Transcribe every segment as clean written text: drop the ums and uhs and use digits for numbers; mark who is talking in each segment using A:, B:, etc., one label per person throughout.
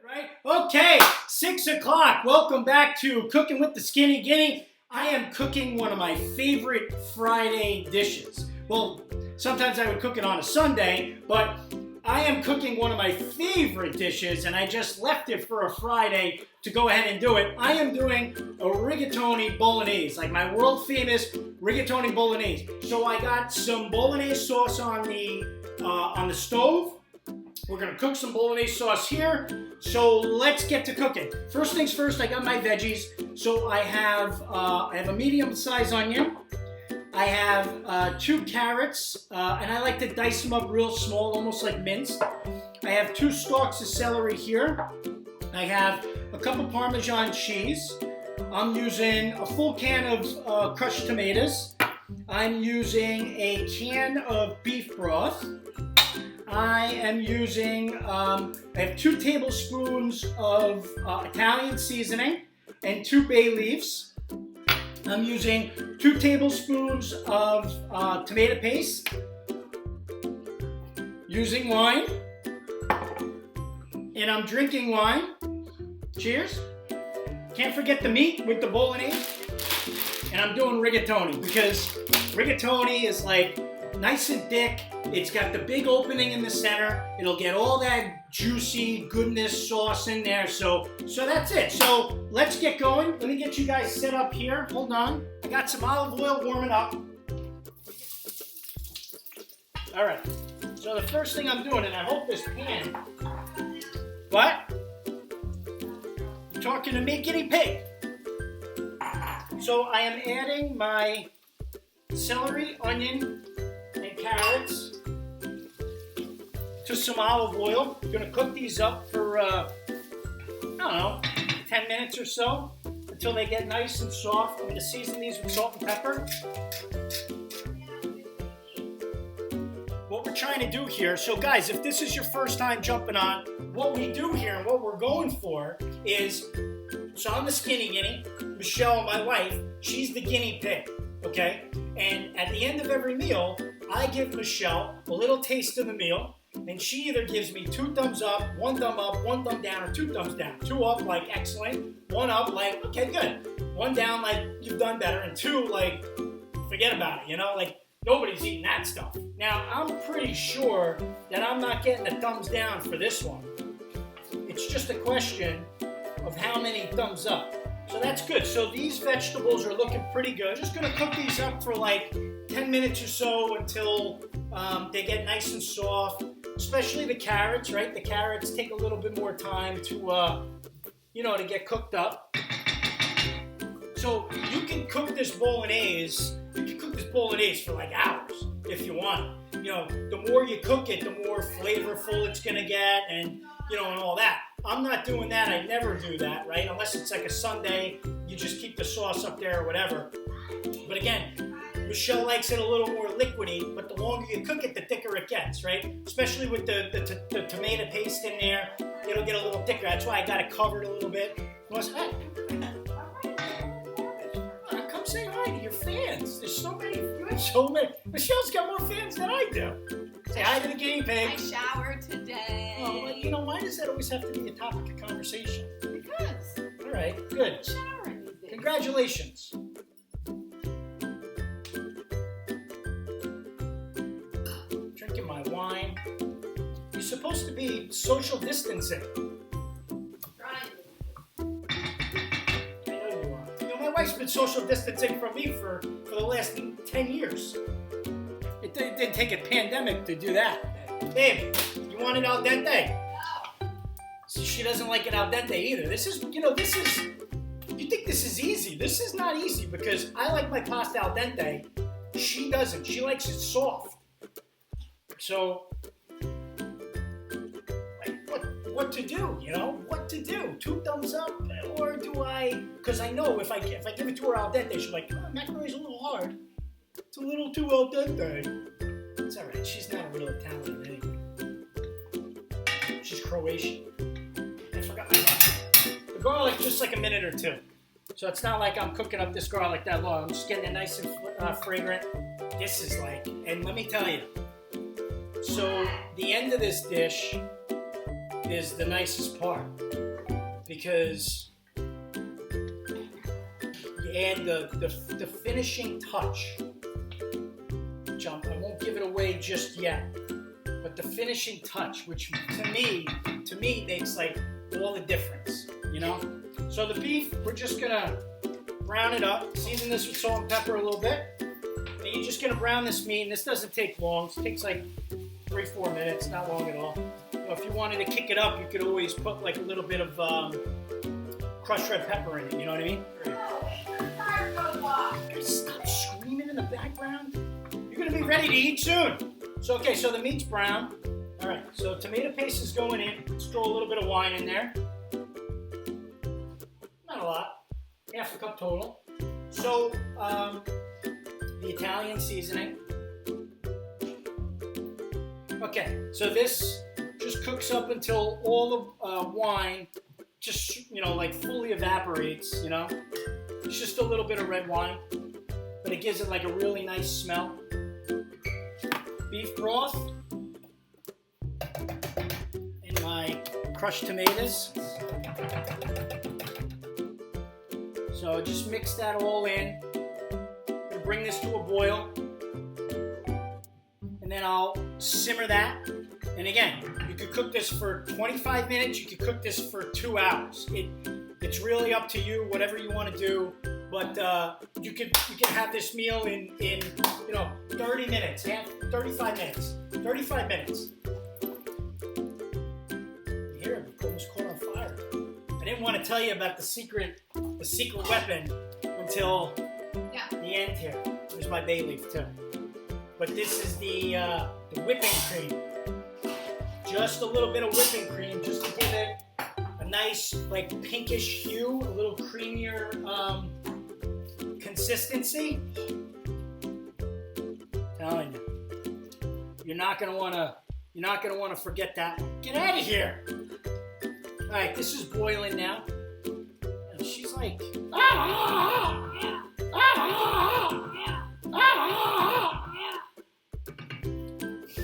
A: Right? Okay, 6 o'clock. Welcome back to Cooking with the Skinny Guinea. I am cooking one of my favorite Friday dishes. Well, sometimes I would cook it on a Sunday, but I am cooking one of my favorite dishes, and I just left it for a Friday to go ahead and do it. I am doing a Rigatoni Bolognese, like my world famous Rigatoni Bolognese. So I got some Bolognese sauce on the stove. We're gonna cook some Bolognese sauce here. So let's get to cooking. First things first, I got my veggies. So I have a medium-sized onion. I have 2 carrots, and I like to dice them up real small, almost like minced. I have 2 stalks of celery here. I have a cup of Parmesan cheese. I'm using a full can of crushed tomatoes. I'm using a can of beef broth. I am using, I have 2 tablespoons of Italian seasoning and 2 bay leaves. I'm using 2 tablespoons of tomato paste. Using wine. And I'm drinking wine. Cheers. Can't forget the meat with the bolognese. And I'm doing rigatoni because rigatoni is like nice and thick. It's got the big opening in the center. It'll get all that juicy goodness sauce in there. So that's it. So let's get going. Let me get you guys set up here. Hold on. I got some olive oil warming up. All right. So the first thing I'm doing, and I hope this pan. What? You talking to me, guinea pig? So I am adding my celery, onion, and carrots to some olive oil. I'm gonna cook these up for, I don't know, 10 minutes or so until they get nice and soft. I'm gonna season these with salt and pepper. What we're trying to do here, so guys, if this is your first time jumping on, what we do here and what we're going for is, so I'm the skinny guinea, Michelle, my wife, she's the guinea pig, okay? And at the end of every meal, I give Michelle a little taste of the meal, and she either gives me 2 thumbs up, 1 thumb up, 1 thumb down, or 2 thumbs down. 2 up, like excellent. 1 up, like okay, good. 1 down, like you've done better, and 2, like forget about it. You know, like nobody's eating that stuff. Now I'm pretty sure that I'm not getting a thumbs down for this one. It's just a question of how many thumbs up. So that's good. So these vegetables are looking pretty good. Just gonna cook these up for like 10 minutes or so until they get nice and soft, especially the carrots, right? The carrots take a little bit more time to, to get cooked up. So you can cook this bolognese, for like hours if you want. You know, the more you cook it, the more flavorful it's gonna get and all that. I'm not doing that. I never do that, right? Unless it's like a Sunday, you just keep the sauce up there or whatever. But again, Michelle likes it a little more liquidy, but the longer you cook it, the thicker it gets, right? Especially with the tomato paste in there, it'll get a little thicker. That's why I got it covered a little bit. Come say hi to your fans. There's so many. You have so many. Michelle's got more fans than I do. Say hi to the guinea pig.
B: I showered today.
A: Oh, well, why does that always have to be a topic of conversation?
B: Because.
A: All right, good.
B: Showering.
A: Congratulations. Drinking my wine. You're supposed to be social distancing. My wife's been social distancing from me for the last 10 years. It didn't take a pandemic to do that. Babe, you want it al dente?
B: No.
A: So she doesn't like it al dente either. This is, you think this is easy. This is not easy because I like my pasta al dente. She doesn't. She likes it soft. So, what to do, what to do? 2 thumbs up, or do I, because I know if I give it to her al dente, she's like, oh, macaroni's a little hard. It's a little too al dente. It's all right, she's not a real Italian anyway. She's Croatian. I forgot my garlic. The garlic, just like a minute or 2. So it's not like I'm cooking up this garlic that long. I'm just getting it nice and fragrant. This is like, and let me tell you, so the end of this dish is the nicest part because you add the finishing touch. I won't give it away just yet, but the finishing touch, which to me makes like all the difference, you know? So the beef, we're just gonna brown it up, season this with salt and pepper a little bit, and you're just gonna brown this meat, and this doesn't take long, it takes like 3-4 minutes, not long at all. So if you wanted to kick it up, you could always put like a little bit of crushed red pepper in it, you know what I mean? Stop screaming in the background. You're gonna be ready to eat soon. So okay, so the meat's brown. All right, so tomato paste is going in. Let's throw a little bit of wine in there. Not a lot, half a cup total. So the Italian seasoning. Okay, so this just cooks up until all the wine just, you know, like fully evaporates, you know. It's just a little bit of red wine, but it gives it like a really nice smell. Beef broth and my crushed tomatoes. So just mix that all in. Gonna bring this to a boil, and then I'll simmer that. And again, you could cook this for 25 minutes. You could cook this for 2 hours. It's really up to you, whatever you want to do. But you can have this meal in 30 minutes, 35 minets. 35 minutes. You hear it almost caught on fire. I didn't want to tell you about the secret weapon until the end here. There's my bay leaf too. But this is the whipping cream. Just a little bit of whipping cream, just to give it a nice, like pinkish hue, a little creamier consistency. Telling you, you're not gonna wanna forget that one. Get out of here! All right, this is boiling now, and she's like,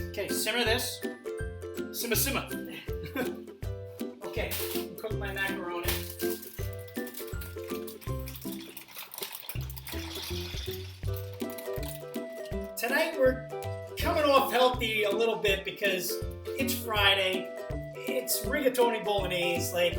A: okay, simmer this. Simmer. Okay, cook my macaroni. Tonight we're coming off healthy a little bit because it's Friday. It's Rigatoni Bolognese. Like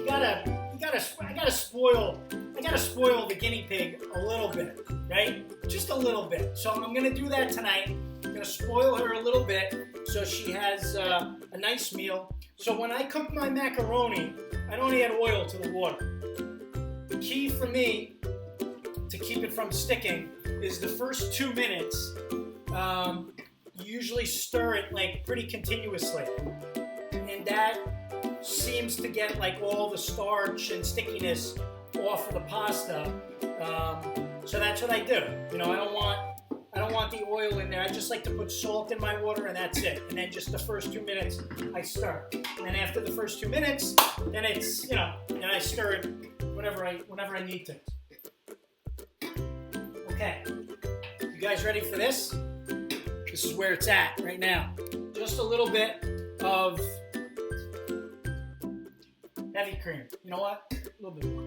A: I gotta spoil the guinea pig a little bit, right? Just a little bit. So I'm gonna do that tonight. I'm gonna spoil her a little bit so she has a nice meal. So when I cook my macaroni, I don't add oil to the water. The key for me to keep it from sticking is the first 2 minutes. You usually stir it like pretty continuously, and that seems to get like all the starch and stickiness off of the pasta. So that's what I do. You know, I don't want the oil in there. I just like to put salt in my water, and that's it. And then just the first 2 minutes, I stir. And then after the first 2 minutes, then it's, you know, and I stir it whenever I need to. Okay, you guys ready for this? This is where it's at right now. Just a little bit of heavy cream. You know what? A little bit more.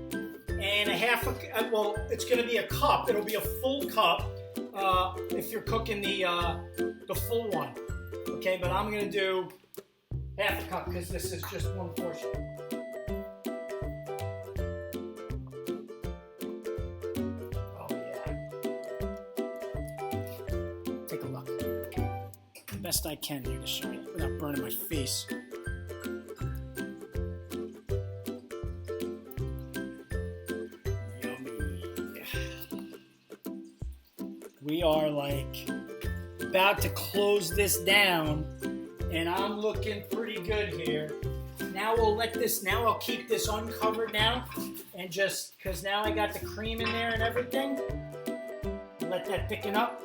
A: And it's going to be a cup. It'll be a full cup if you're cooking the full one. Okay, but I'm going to do half a cup because this is just one portion. Best I can here to show you without burning my face. Yummy. We are like about to close this down, and I'm looking pretty good here. Now I'll keep this uncovered now, and just because now I got the cream in there and everything, let that thicken up.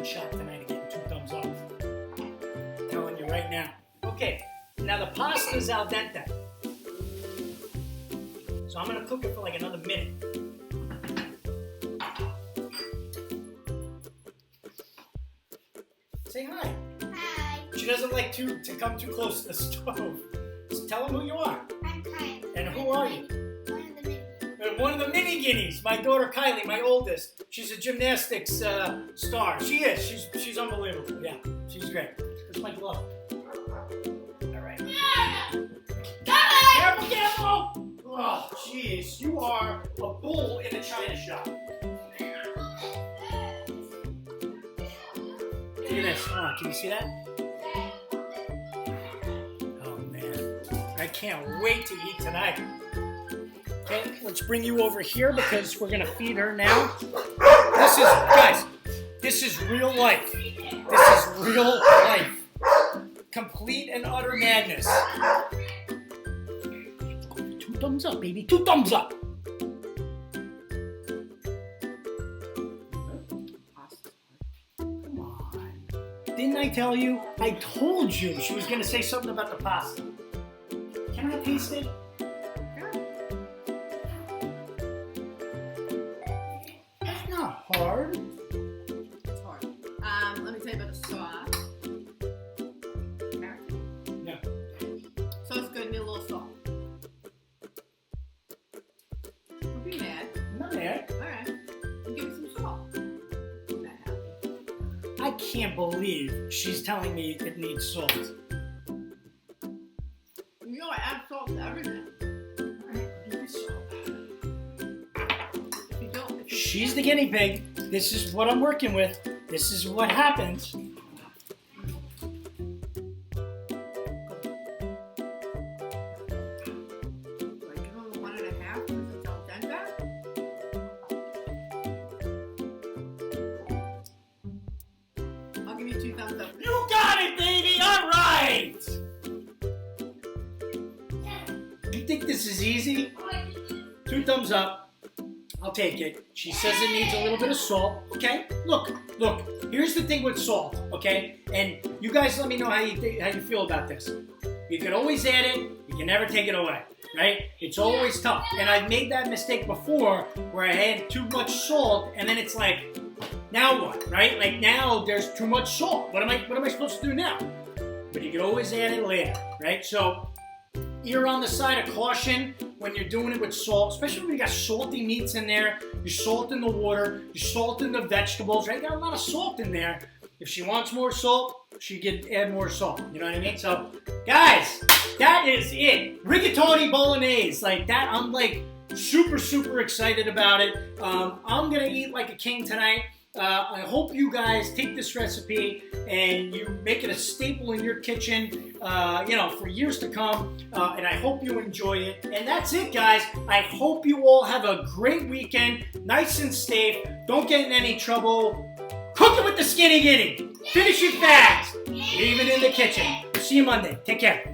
A: Shot tonight of getting 2 thumbs up. I'm telling you right now. Okay, now the pasta is al dente. So I'm going to cook it for like another minute. Say hi.
B: Hi.
A: She doesn't like to come too close to the stove. So tell them who you are.
B: I'm Kylie.
A: And who are you?
B: One of the mini.
A: One of the mini Guineas. My daughter Kylie, my oldest. She's a gymnastics star. She is. She's unbelievable. Yeah, she's great. It's my glove. All right. Careful, careful! Oh, jeez. You are a bull in a china shop. Look at this. Hold on. Can you see that? Oh, man. I can't wait to eat tonight. Okay, let's bring you over here because we're going to feed her now. This is real life. This is real life. Complete and utter madness. 2 thumbs up, baby. 2 thumbs up. Come on. Didn't I tell you? I told you she was going to say something about the pasta. Can I taste it? That's not hard.
B: It's hard. Let me tell you about the sauce.
A: Yeah.
B: Sauce good, need a little salt. Don't be mad.
A: I'm not mad.
B: Alright. Give me some salt. I'm not happy.
A: I can't believe she's telling me it needs salt.
B: You know I add salt to everything.
A: She's the guinea pig. This is what I'm working with. This is what happens.
B: Like, give them 1.5 because it's al dente. I'll give you 2 thumbs up.
A: You got it, baby. All right. You think this is easy? 2 thumbs up. I'll take it. She says it needs a little bit of salt. Okay, look. Here's the thing with salt, okay? And you guys let me know how you feel about this. You can always add it. You can never take it away, right? It's always tough. And I've made that mistake before where I had too much salt and then it's like, now what, right? Like now there's too much salt. What am I supposed to do now? But you can always add it later, right? So you're on the side of caution when you're doing it with salt, especially when you got salty meats in there. You're salting the water, you're salting the vegetables, right? You got a lot of salt in there. If she wants more salt, she can add more salt. You know what I mean? So, guys, that is it. Rigatoni Bolognese, like that. I'm like super excited about it. I'm gonna eat like a king tonight. I hope you guys take this recipe and you make it a staple in your kitchen, for years to come. And I hope you enjoy it. And that's it, guys. I hope you all have a great weekend, nice and safe. Don't get in any trouble. Cook it with the Skinny Guinea. Finish it fast. Leave it in the kitchen. See you Monday. Take care.